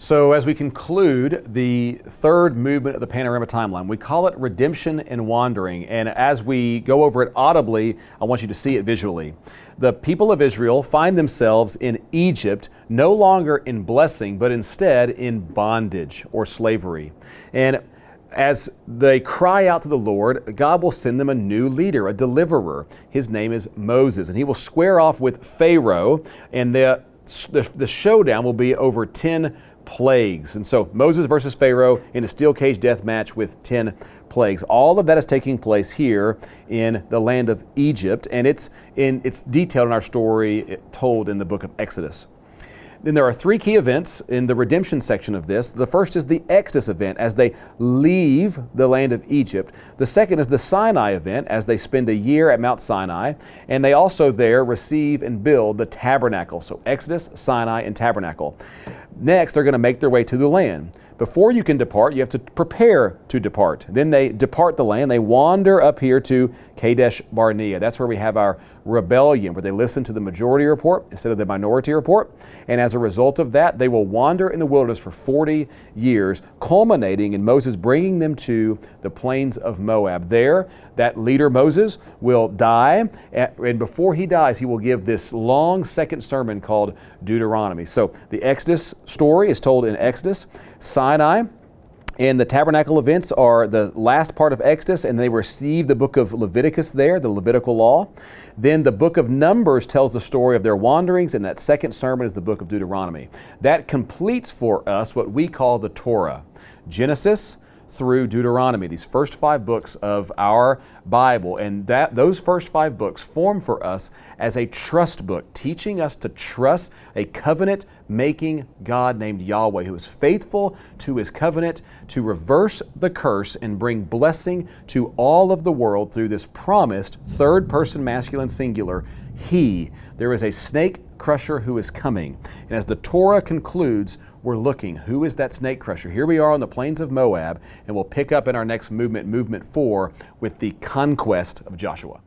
So as we conclude the third movement of the Panorama timeline, we call it Redemption and Wandering. And as we go over it audibly, I want you to see it visually. The people of Israel find themselves in Egypt, no longer in blessing, but instead in bondage or slavery. And as they cry out to the Lord, God will send them a new leader, a deliverer. His name is Moses, and he will square off with Pharaoh, and the showdown will be over 10 plagues. And so Moses versus Pharaoh in a steel cage death match with 10 plagues. All of that is taking place here in the land of Egypt, and it's detailed in our story told in the book of Exodus. Then there are three key events in the redemption section of this. The first is the Exodus event as they leave the land of Egypt. The second is the Sinai event as they spend a year at Mount Sinai. And they also there receive and build the tabernacle. So Exodus, Sinai, and tabernacle. Next, they're going to make their way to the land. Before you can depart, you have to prepare to depart. Then they depart the land. They wander up here to Kadesh Barnea. That's where we have our rebellion, where they listen to the majority report instead of the minority report. And as a result of that, they will wander in the wilderness for 40 years, culminating in Moses bringing them to the plains of Moab. There, that leader Moses will die, and before he dies, he will give this long second sermon called Deuteronomy. So the Exodus story is told in Exodus. Sinai and the tabernacle events are the last part of Exodus, and they receive the book of Leviticus there, the Levitical law. Then the book of Numbers tells the story of their wanderings, and that second sermon is the book of Deuteronomy. That completes for us what we call the Torah. Genesis through Deuteronomy, these first 5 books of our Bible, and those first 5 books form for us as a trust book, teaching us to trust a covenant-making God named Yahweh, who is faithful to His covenant to reverse the curse and bring blessing to all of the world through this promised third-person masculine singular, He. There is a snake crusher who is coming. And as the Torah concludes, we're looking, who is that snake crusher? Here we are on the plains of Moab, and we'll pick up in our next movement, movement 4, with the conquest of Joshua.